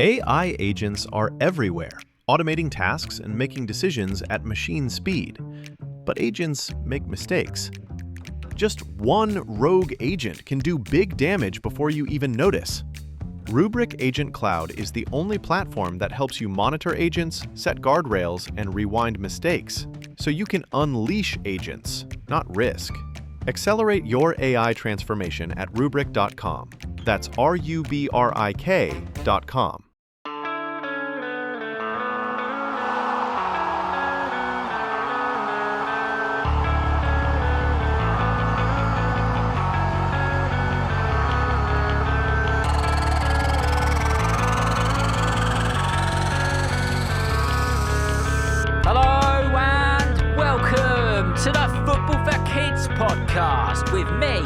AI agents are everywhere, automating tasks and making decisions at machine speed. But agents make mistakes. Just one rogue agent can do big damage before you even notice. Rubrik Agent Cloud is the only platform that helps you monitor agents, set guardrails, and rewind mistakes, so you can unleash agents, not risk. Accelerate your AI transformation at Rubrik.com. That's RUBRIK.com. To the Football for Kids podcast with me,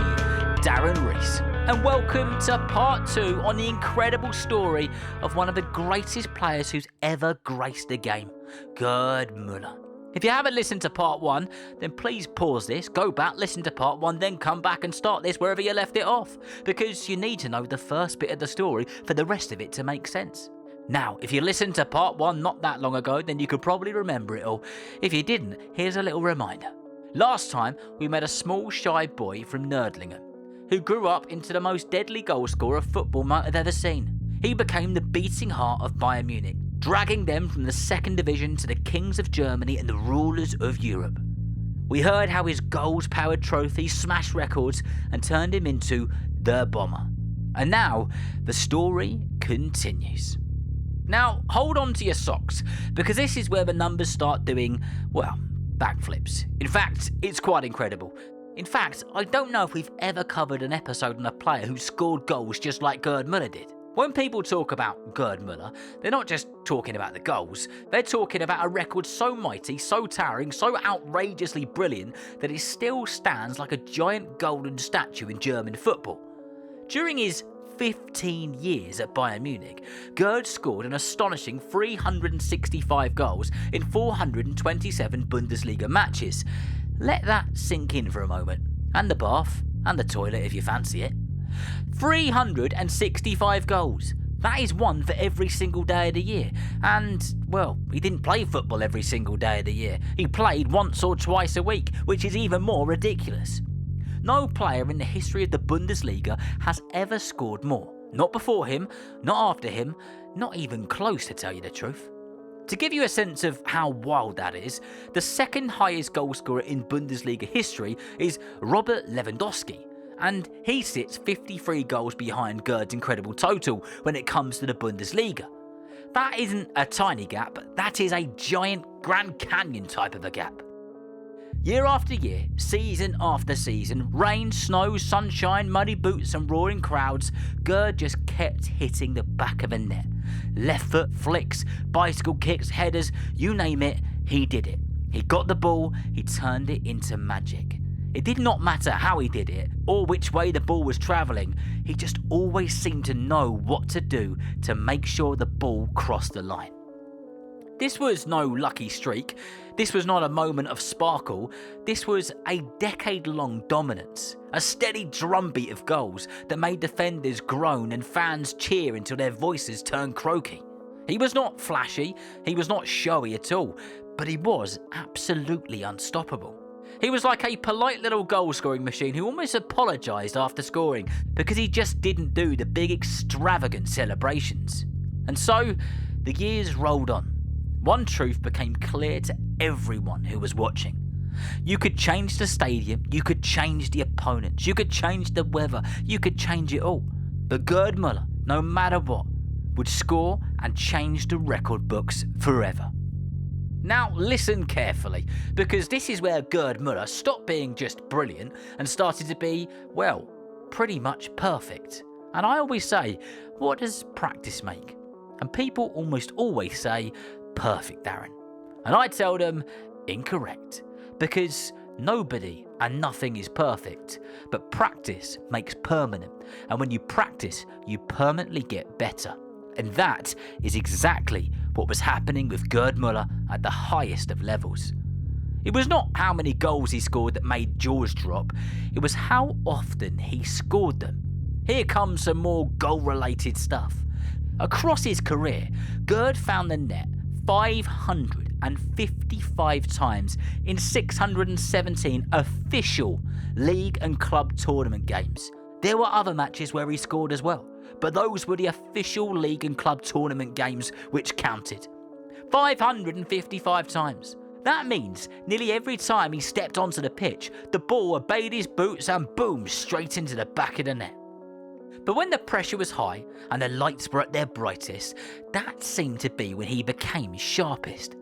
Darren Rees. And welcome to part 2 on the incredible story of one of the greatest players who's ever graced the game, Gerd Muller. If you haven't listened to part 1, then please pause this, go back, listen to part 1, then come back and start this wherever you left it off, because you need to know the first bit of the story for the rest of it to make sense. Now, if you listened to part 1 not that long ago, then you could probably remember it all. If you didn't, here's a little reminder. Last time, we met a small, shy boy from Nördlingen, who grew up into the most deadly goalscorer football might have ever seen. He became the beating heart of Bayern Munich, dragging them from the second division to the kings of Germany and the rulers of Europe. We heard how his goals-powered trophies smashed records and turned him into the bomber. And now, the story continues. Now, hold on to your socks, because this is where the numbers start doing, well, backflips. In fact, it's quite incredible. In fact, I don't know if we've ever covered an episode on a player who scored goals just like Gerd Muller did. When people talk about Gerd Muller, they're not just talking about the goals, they're talking about a record so mighty, so towering, so outrageously brilliant that it still stands like a giant golden statue in German football. During his 15 years at Bayern Munich, Gerd scored an astonishing 365 goals in 427 Bundesliga matches. Let that sink in for a moment. And the bath, and the toilet if you fancy it. 365 goals. That is one for every single day of the year. And, well, he didn't play football every single day of the year. He played once or twice a week, which is even more ridiculous. No player in the history of the Bundesliga has ever scored more. Not before him, not after him, not even close, to tell you the truth. To give you a sense of how wild that is, the second highest goalscorer in Bundesliga history is Robert Lewandowski, and he sits 53 goals behind Gerd's incredible total when it comes to the Bundesliga. That isn't a tiny gap, that is a giant Grand Canyon type of a gap. Year after year, season after season, rain, snow, sunshine, muddy boots and roaring crowds, Gerd just kept hitting the back of a net. Left foot flicks, bicycle kicks, headers, you name it, he did it. He got the ball, he turned it into magic. It did not matter how he did it, or which way the ball was travelling, he just always seemed to know what to do to make sure the ball crossed the line. This was no lucky streak, this was not a moment of sparkle, this was a decade-long dominance, a steady drumbeat of goals that made defenders groan and fans cheer until their voices turned croaky. He was not flashy, he was not showy at all, but he was absolutely unstoppable. He was like a polite little goal-scoring machine who almost apologised after scoring because he just didn't do the big extravagant celebrations. And so, the years rolled on. One truth became clear to everyone who was watching. You could change the stadium, you could change the opponents, you could change the weather, you could change it all. But Gerd Muller, no matter what, would score and change the record books forever. Now listen carefully, because this is where Gerd Muller stopped being just brilliant and started to be, well, pretty much perfect. And I always say, what does practice make? And people almost always say, perfect, Darren. And I tell them, incorrect. Because nobody and nothing is perfect, but practice makes permanent. And when you practice, you permanently get better. And that is exactly what was happening with Gerd Muller at the highest of levels. It was not how many goals he scored that made jaws drop, it was how often he scored them. Here comes some more goal-related stuff. Across his career, Gerd found the net 555 times in 617 official league and club tournament games. There were other matches where he scored as well, but those were the official league and club tournament games which counted. 555 times. That means nearly every time he stepped onto the pitch, the ball obeyed his boots and boom, straight into the back of the net. But when the pressure was high and the lights were at their brightest, that seemed to be when he became his sharpest.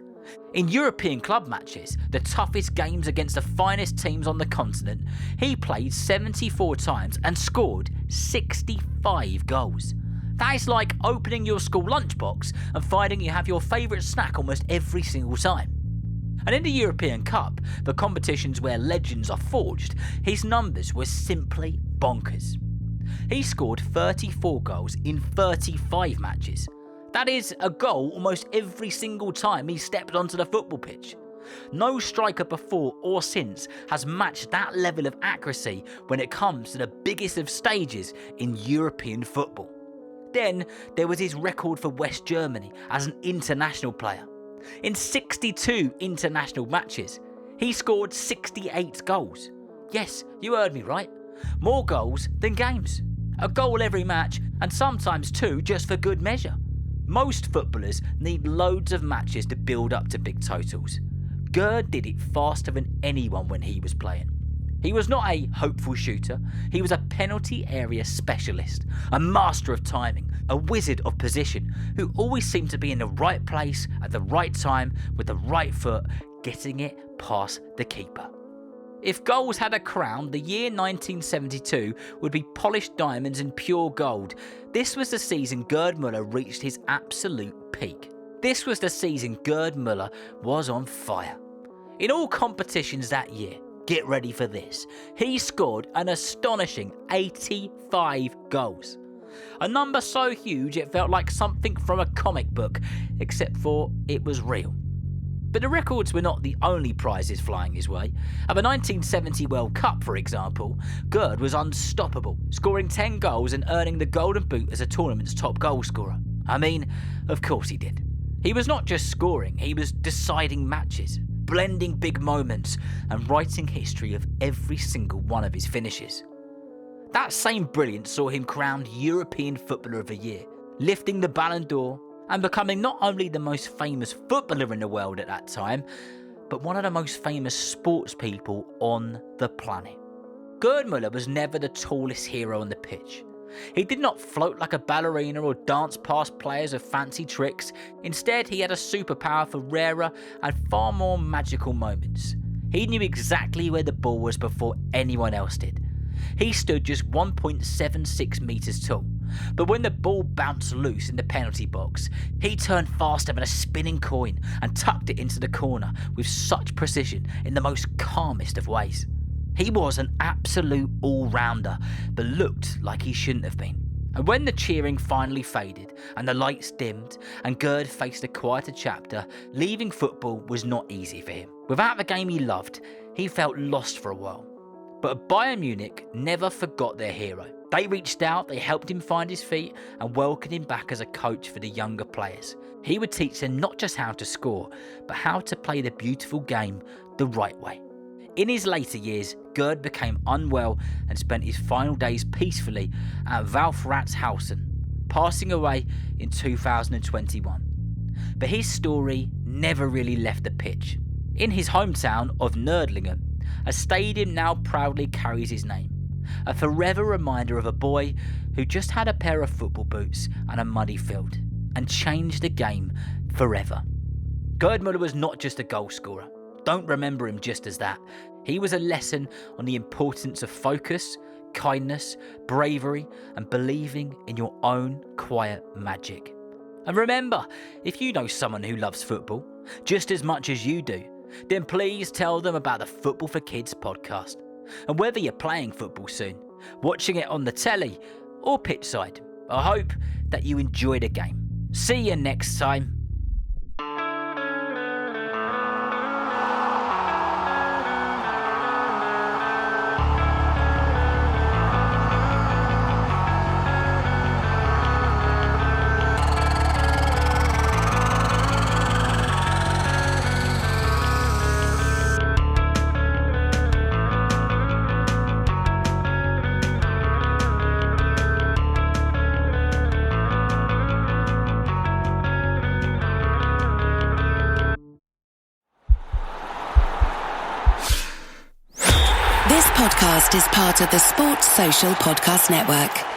In European club matches, the toughest games against the finest teams on the continent, he played 74 times and scored 65 goals. That is like opening your school lunchbox and finding you have your favourite snack almost every single time. And in the European Cup, the competitions where legends are forged, his numbers were simply bonkers. He scored 34 goals in 35 matches. That is a goal almost every single time he stepped onto the football pitch. No striker before or since has matched that level of accuracy when it comes to the biggest of stages in European football. Then there was his record for West Germany as an international player. In 62 international matches, he scored 68 goals. Yes, you heard me right. More goals than games. A goal every match, and sometimes two just for good measure. Most footballers need loads of matches to build up to big totals. Gerd did it faster than anyone when he was playing. He was not a hopeful shooter, he was a penalty area specialist, a master of timing, a wizard of position, who always seemed to be in the right place at the right time with the right foot, getting it past the keeper. If goals had a crown, the year 1972 would be polished diamonds and pure gold. This was the season Gerd Muller reached his absolute peak. This was the season Gerd Muller was on fire. In all competitions that year, get ready for this, he scored an astonishing 85 goals. A number so huge it felt like something from a comic book, except for it was real. But the records were not the only prizes flying his way. At the 1970 World Cup, for example, Gerd was unstoppable, scoring 10 goals and earning the Golden Boot as a tournament's top goal scorer. I mean, of course he did. He was not just scoring, he was deciding matches, blending big moments and writing history of every single one of his finishes. That same brilliance saw him crowned European Footballer of the Year, lifting the Ballon d'Or and becoming not only the most famous footballer in the world at that time, but one of the most famous sports people on the planet. Gerd Muller was never the tallest hero on the pitch. He did not float like a ballerina or dance past players with fancy tricks. Instead, he had a superpower for rarer and far more magical moments. He knew exactly where the ball was before anyone else did. He stood just 1.76 metres tall, but when the ball bounced loose in the penalty box, he turned faster than a spinning coin and tucked it into the corner with such precision in the most calmest of ways. He was an absolute all-rounder, but looked like he shouldn't have been. And when the cheering finally faded and the lights dimmed and Gerd faced a quieter chapter, leaving football was not easy for him. Without the game he loved, he felt lost for a while. But Bayern Munich never forgot their hero. They reached out, they helped him find his feet and welcomed him back as a coach for the younger players. He would teach them not just how to score, but how to play the beautiful game the right way. In his later years, Gerd became unwell and spent his final days peacefully at Wolfratshausen, passing away in 2021. But his story never really left the pitch. In his hometown of Nördlingen, a stadium now proudly carries his name, a forever reminder of a boy who just had a pair of football boots and a muddy field, and changed the game forever. Gerd Muller was not just a goal scorer. Don't remember him just as that. He was a lesson on the importance of focus, kindness, bravery, and believing in your own quiet magic. And remember, if you know someone who loves football just as much as you do, then please tell them about the Football for Kids podcast. And whether you're playing football soon, watching it on the telly, or pitchside, I hope that you enjoy the game. See you next time. podcast is part of the Sports Social Podcast Network.